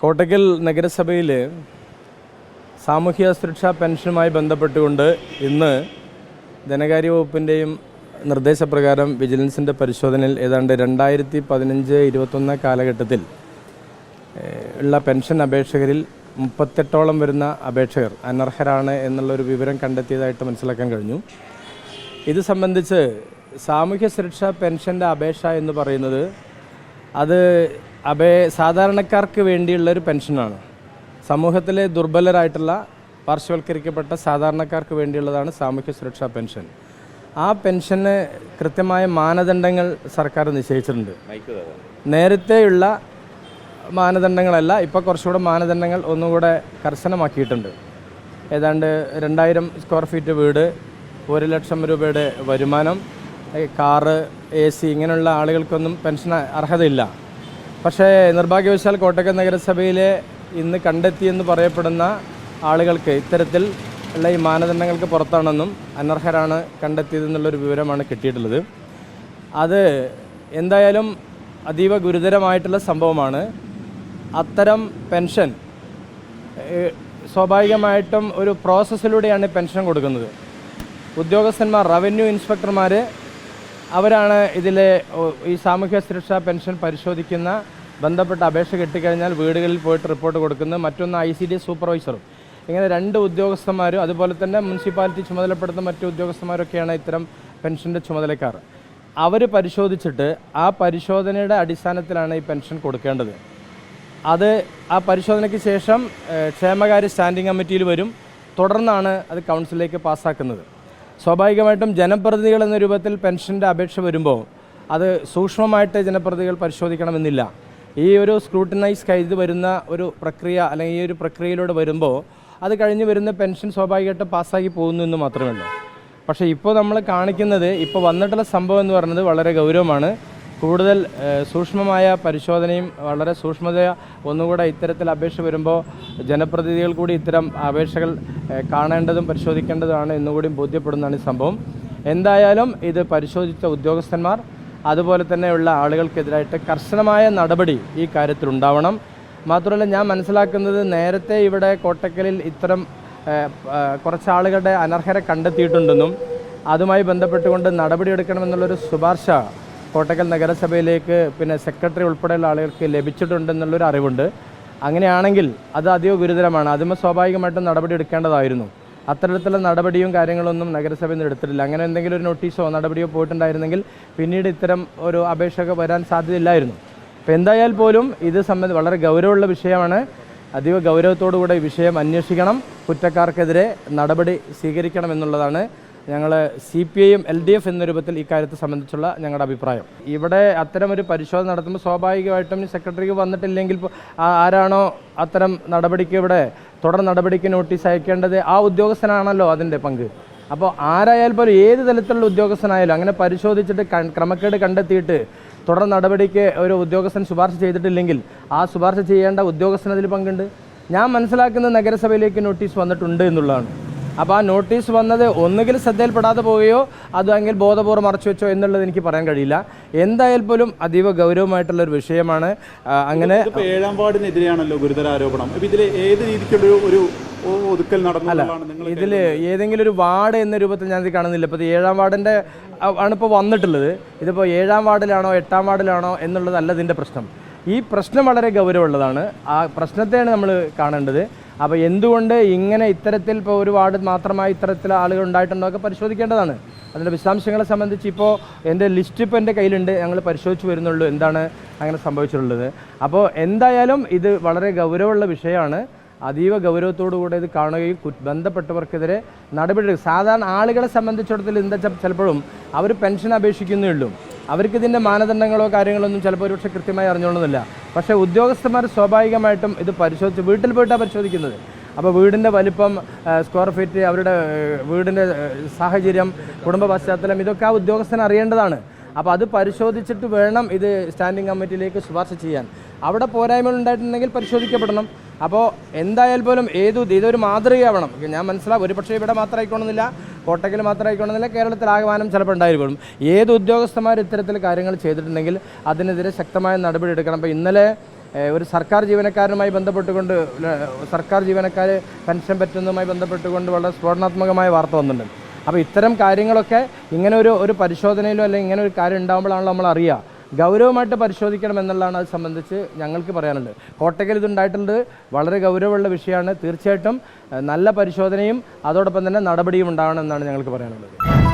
കോട്ടക്കൽ നഗരസഭയിൽ സാമൂഹ്യ സുരക്ഷാ പെൻഷനുമായി ബന്ധപ്പെട്ടുകൊണ്ട് ഇന്ന് ധനകാര്യ വകുപ്പിൻ്റെയും നിർദ്ദേശപ്രകാരം വിജിലൻസിൻ്റെ പരിശോധനയിൽ ഏതാണ്ട് 2015-21 കാലഘട്ടത്തിൽ ഉള്ള പെൻഷൻ അപേക്ഷകരിൽ 38ഓളം വരുന്ന അപേക്ഷകർ അനർഹരാണ് എന്നുള്ളൊരു വിവരം കണ്ടെത്തിയതായിട്ട് മനസ്സിലാക്കാൻ കഴിഞ്ഞു. ഇത് സംബന്ധിച്ച് സാമൂഹ്യ സുരക്ഷാ പെൻഷൻ്റെ അപേക്ഷ എന്ന് പറയുന്നത് അത് സാധാരണക്കാർക്ക് വേണ്ടിയുള്ളൊരു പെൻഷനാണ്. സമൂഹത്തിലെ ദുർബലരായിട്ടുള്ള പാർശ്വവൽക്കരിക്കപ്പെട്ട സാധാരണക്കാർക്ക് വേണ്ടിയുള്ളതാണ് സാമൂഹ്യ സുരക്ഷാ പെൻഷൻ. ആ പെൻഷന് കൃത്യമായ മാനദണ്ഡങ്ങൾ സർക്കാർ നിശ്ചയിച്ചിട്ടുണ്ട്. നേരത്തെയുള്ള മാനദണ്ഡങ്ങളല്ല, ഇപ്പോൾ കുറച്ചുകൂടെ മാനദണ്ഡങ്ങൾ ഒന്നുകൂടെ കർശനമാക്കിയിട്ടുണ്ട്. ഏതാണ്ട് 2000 സ്ക്വയർ ഫീറ്റ് വീട്, 1 ലക്ഷം രൂപയുടെ വരുമാനം, കാറ്, AC ഇങ്ങനെയുള്ള ആളുകൾക്കൊന്നും പെൻഷൻ അർഹതയില്ല. പക്ഷേ നിർഭാഗ്യവശാൽ കോട്ടക്കൽ നഗരസഭയിലെ ഇന്ന് കണ്ടെത്തിയെന്ന് പറയപ്പെടുന്ന ആളുകൾക്ക് ഇത്തരത്തിൽ ഉള്ള ഈ മാനദണ്ഡങ്ങൾക്ക് പുറത്താണെന്നും അനർഹരാണ് കണ്ടെത്തിയതെന്നുള്ളൊരു വിവരമാണ് കിട്ടിയിട്ടുള്ളത്. അത് എന്തായാലും അതീവ ഗുരുതരമായിട്ടുള്ള സംഭവമാണ്. അത്തരം പെൻഷൻ സ്വാഭാവികമായിട്ടും ഒരു പ്രോസസ്സിലൂടെയാണ് പെൻഷൻ കൊടുക്കുന്നത്. ഉദ്യോഗസ്ഥന്മാർ, റവന്യൂ ഇൻസ്പെക്ടർമാർ അവരാണ് ഇതിലെ ഈ സാമൂഹ്യ സുരക്ഷാ പെൻഷൻ പരിശോധിക്കുന്ന, ബന്ധപ്പെട്ട അപേക്ഷ കിട്ടിക്കഴിഞ്ഞാൽ വീടുകളിൽ പോയിട്ട് റിപ്പോർട്ട് കൊടുക്കുന്നത്. മറ്റൊന്ന് ICDS സൂപ്പർവൈസറും. ഇങ്ങനെ 2 ഉദ്യോഗസ്ഥന്മാരും അതുപോലെ തന്നെ മുനിസിപ്പാലിറ്റി ചുമതലപ്പെടുത്തുന്ന മറ്റു ഉദ്യോഗസ്ഥന്മാരൊക്കെയാണ് ഇത്തരം പെൻഷൻ്റെ ചുമതലക്കാർ. അവർ പരിശോധിച്ചിട്ട് ആ പരിശോധനയുടെ അടിസ്ഥാനത്തിലാണ് ഈ പെൻഷൻ കൊടുക്കേണ്ടത്. അത് ആ പരിശോധനയ്ക്ക് ശേഷം ക്ഷേമകാര്യ സ്റ്റാൻഡിംഗ് കമ്മിറ്റിയിൽ വരും. തുടർന്നാണ് അത് കൗൺസിലിലേക്ക് പാസ്സാക്കുന്നത്. സ്വാഭാവികമായിട്ടും ജനപ്രതിനിധികൾ എന്ന രൂപത്തിൽ പെൻഷൻ്റെ അപേക്ഷ വരുമ്പോൾ അത് സൂക്ഷ്മമായിട്ട് ജനപ്രതിനിധികൾ പരിശോധിക്കണമെന്നില്ല. ഈ ഒരു സ്ക്രൂട്ടിനൈസ് ചെയ്ത് വരുന്ന ഒരു പ്രക്രിയ അല്ലെങ്കിൽ ഈ ഒരു പ്രക്രിയയിലൂടെ വരുമ്പോൾ അത് കഴിഞ്ഞ് വരുന്ന പെൻഷൻ സ്വാഭാവികമായിട്ട് പാസ്സാക്കി പോകുന്നു എന്ന് മാത്രമേ ഉള്ളൂ. പക്ഷേ ഇപ്പോൾ നമ്മൾ കാണിക്കുന്നത്, ഇപ്പോൾ വന്നിട്ടുള്ള സംഭവം എന്ന് പറയുന്നത് വളരെ ഗൗരവമാണ്. കൂടുതൽ സൂക്ഷ്മമായ പരിശോധനയും വളരെ സൂക്ഷ്മത ഒന്നുകൂടെ ഇത്തരത്തിൽ അപേക്ഷ വരുമ്പോൾ ജനപ്രതിനിധികൾ കൂടി ഇത്തരം അപേക്ഷകൾ കാണേണ്ടതും പരിശോധിക്കേണ്ടതുമാണ് എന്നുകൂടി ബോധ്യപ്പെടുന്നതാണ് ഈ സംഭവം. എന്തായാലും ഇത് പരിശോധിച്ച ഉദ്യോഗസ്ഥന്മാർ അതുപോലെ തന്നെയുള്ള ആളുകൾക്കെതിരായിട്ട് കർശനമായ നടപടി ഈ കാര്യത്തിലുണ്ടാവണം. മാത്രമല്ല, ഞാൻ മനസ്സിലാക്കുന്നത് നേരത്തെ ഇവിടെ കോട്ടക്കലിൽ ഇത്തരം കുറച്ച് ആളുകളുടെ അനർഹരെ കണ്ടെത്തിയിട്ടുണ്ടെന്നും അതുമായി ബന്ധപ്പെട്ടുകൊണ്ട് നടപടിയെടുക്കണമെന്നുള്ളൊരു ശുപാർശ കോട്ടക്കൽ നഗരസഭയിലേക്ക് സെക്രട്ടറി ഉൾപ്പെടെയുള്ള ആളുകൾക്ക് ലഭിച്ചിട്ടുണ്ടെന്നുള്ളൊരു അറിവുണ്ട്. അങ്ങനെയാണെങ്കിൽ അത് അതീവ ഗുരുതരമാണ്. അതിന് സ്വാഭാവികമായിട്ടും നടപടി എടുക്കേണ്ടതായിരുന്നു. അത്തരത്തിലുള്ള നടപടിയും കാര്യങ്ങളൊന്നും നഗരസഭയിൽ നിന്ന് എടുത്തിട്ടില്ല. അങ്ങനെ എന്തെങ്കിലും ഒരു നോട്ടീസോ നടപടിയോ പോയിട്ടുണ്ടായിരുന്നെങ്കിൽ പിന്നീട് ഇത്തരം ഒരു അപേക്ഷ വരാൻ സാധ്യതയില്ലായിരുന്നു. അപ്പോൾ എന്തായാൽ പോലും ഇത് സംബന്ധിച്ച് വളരെ ഗൗരവമുള്ള വിഷയമാണ്. അതീവ ഗൗരവത്തോടുകൂടെ ഈ വിഷയം അന്വേഷിക്കണം, കുറ്റക്കാർക്കെതിരെ നടപടി സ്വീകരിക്കണം എന്നുള്ളതാണ് ഞങ്ങൾ CPIM LDF എന്ന രൂപത്തിൽ ഇക്കാര്യത്തെ സംബന്ധിച്ചുള്ള ഞങ്ങളുടെ അഭിപ്രായം. ഇവിടെ അത്തരമൊരു പരിശോധന നടത്തുമ്പോൾ സ്വാഭാവികമായിട്ടും സെക്രട്ടറിക്ക് വന്നിട്ടില്ലെങ്കിൽ ആരാണോ അത്തരം നടപടിക്ക് ഇവിടെ തുടർ നടപടിക്ക് നോട്ടീസ് അയക്കേണ്ടത് ആ ഉദ്യോഗസ്ഥനാണല്ലോ അതിൻ്റെ പങ്ക്. അപ്പോൾ ആരായാൽ പോലും ഏത് തലത്തിലുള്ള ഉദ്യോഗസ്ഥനായാലും അങ്ങനെ പരിശോധിച്ചിട്ട് ക്രമക്കേട് കണ്ടെത്തിയിട്ട് തുടർ നടപടിക്ക് ഒരു ഉദ്യോഗസ്ഥൻ ശുപാർശ ചെയ്തിട്ടില്ലെങ്കിൽ ആ ശുപാർശ ചെയ്യേണ്ട ഉദ്യോഗസ്ഥനതിൽ പങ്കുണ്ട്. ഞാൻ മനസ്സിലാക്കുന്ന നഗരസഭയിലേക്ക് നോട്ടീസ് വന്നിട്ടുണ്ട് എന്നുള്ളതാണ്. അപ്പോൾ ആ നോട്ടീസ് വന്നത് ഒന്നുകിൽ ശ്രദ്ധയിൽപ്പെടാതെ പോവുകയോ അല്ലെങ്കിൽ ബോധപൂർവ്വം മറച്ചു വെച്ചോ എന്നുള്ളത് എനിക്ക് പറയാൻ കഴിയില്ല. എന്തായാലും പോലും അതീവ ഗൗരവമായിട്ടുള്ളൊരു വിഷയമാണ്. അങ്ങനെ 7ാം വാർഡിനെതിരെയാണല്ലോ ഗുരുതര ആരോപണം. ഇതിൽ ഏത് രീതിക്കുള്ള ഒരു ഒതുക്കൽ നടന്നല്ല, ഇതിൽ ഏതെങ്കിലും ഒരു വാർഡ് എന്ന രൂപത്തിൽ ഞാനിത് കാണുന്നില്ല. ഇപ്പോൾ 7ാം വാർഡിൻ്റെ ആണിപ്പോൾ വന്നിട്ടുള്ളത്. ഇതിപ്പോൾ 7ാം വാർഡിലാണോ 8ാം വാർഡിലാണോ എന്നുള്ളതല്ല ഇതിൻ്റെ പ്രശ്നം. ഈ പ്രശ്നം വളരെ ഗൗരവമുള്ളതാണ്. ആ പ്രശ്നത്തെയാണ് നമ്മൾ കാണേണ്ടത്. അപ്പോൾ എന്തുകൊണ്ട് ഇങ്ങനെ ഇത്തരത്തിൽ ഇപ്പോൾ ഒരു വാർഡ് മാത്രമായി ഇത്തരത്തിൽ ആളുകൾ ഉണ്ടായിട്ടുണ്ടോ ഒക്കെ പരിശോധിക്കേണ്ടതാണ്. അതിൻ്റെ വിശദാംശങ്ങളെ സംബന്ധിച്ച് ഇപ്പോൾ എൻ്റെ ലിസ്റ്റ് ഇപ്പോൾ എൻ്റെ കയ്യിലുണ്ട്. ഞങ്ങൾ പരിശോധിച്ച് വരുന്നുള്ളൂ എന്താണ് അങ്ങനെ സംഭവിച്ചിട്ടുള്ളത്. അപ്പോൾ എന്തായാലും ഇത് വളരെ ഗൗരവമുള്ള വിഷയമാണ്. അതീവ ഗൗരവത്തോടുകൂടെ ഇത് കാണുകയും ബന്ധപ്പെട്ടവർക്കെതിരെ നടപടി. സാധാരണ ആളുകളെ സംബന്ധിച്ചിടത്തോളം എന്താ ചിലപ്പോഴും അവർ പെൻഷൻ അപേക്ഷിക്കുന്നേ ഉള്ളൂ. അവർക്കിതിൻ്റെ മാനദണ്ഡങ്ങളോ കാര്യങ്ങളൊന്നും ചിലപ്പോൾ ഒരുപക്ഷെ കൃത്യമായി അറിഞ്ഞോളുന്നില്ല. പക്ഷേ ഉദ്യോഗസ്ഥന്മാർ സ്വാഭാവികമായിട്ടും ഇത് പരിശോധിച്ച് വീട്ടിൽ പോയിട്ടാണ് പരിശോധിക്കുന്നത്. അപ്പോൾ വീടിൻ്റെ വലിപ്പം, സ്ക്വയർ ഫീറ്റ്, അവരുടെ വീടിൻ്റെ സാഹചര്യം, കുടുംബ പശ്ചാത്തലം ഇതൊക്കെ ആ ഉദ്യോഗസ്ഥന് അറിയേണ്ടതാണ്. അപ്പോൾ അത് പരിശോധിച്ചിട്ട് വേണം ഇത് സ്റ്റാൻഡിംഗ് കമ്മിറ്റിയിലേക്ക് ശുപാർശ ചെയ്യാൻ. അവിടെ പോരായ്മകൾ ഉണ്ടായിട്ടുണ്ടെങ്കിൽ പരിശോധിക്കപ്പെടണം. അപ്പോൾ എന്തായാലും പോലും ഇതൊരു മാതൃകയാവണം. ഞാൻ മനസ്സിലാവും, ഒരു പക്ഷേ ഇവിടെ മാത്രമായിക്കോണമെന്നില്ല, കോട്ടക്കൽ മാത്രമായിക്കോണമെന്നില്ല, കേരളത്തിലാകമാനം ചിലപ്പോൾ ഉണ്ടായിരിക്കും. ഏത് ഉദ്യോഗസ്ഥന്മാർ ഇത്തരത്തിൽ കാര്യങ്ങൾ ചെയ്തിട്ടുണ്ടെങ്കിൽ അതിനെതിരെ ശക്തമായ നടപടി എടുക്കണം. അപ്പോൾ ഇന്നലെ ഒരു സർക്കാർ ജീവനക്കാരനുമായി ബന്ധപ്പെട്ടുകൊണ്ട് സർക്കാർ ജീവനക്കാർ പെൻഷൻ പറ്റുന്നതുമായി ബന്ധപ്പെട്ടുകൊണ്ട് വളരെ സ്ഫോടനാത്മകമായ വാർത്ത വന്നിട്ടുണ്ട്. അപ്പോൾ ഇത്തരം കാര്യങ്ങളൊക്കെ ഇങ്ങനെ ഒരു പരിശോധനയിലോ അല്ലെങ്കിൽ ഇങ്ങനെ ഒരു കാര്യം ഉണ്ടാകുമ്പോഴാണല്ലോ നമ്മൾ അറിയുക. ഗൗരവമായിട്ട് പരിശോധിക്കണം എന്നുള്ളതാണ് അത് സംബന്ധിച്ച് ഞങ്ങൾക്ക് പറയാനുള്ളത്. കോട്ടയ്ക്കൽ ഇതുണ്ടായിട്ടുണ്ട്, വളരെ ഗൗരവമുള്ള വിഷയമാണ്. തീർച്ചയായിട്ടും നല്ല പരിശോധനയും അതോടൊപ്പം തന്നെ നടപടിയും ഉണ്ടാവണം എന്നാണ് ഞങ്ങൾക്ക് പറയാനുള്ളത്.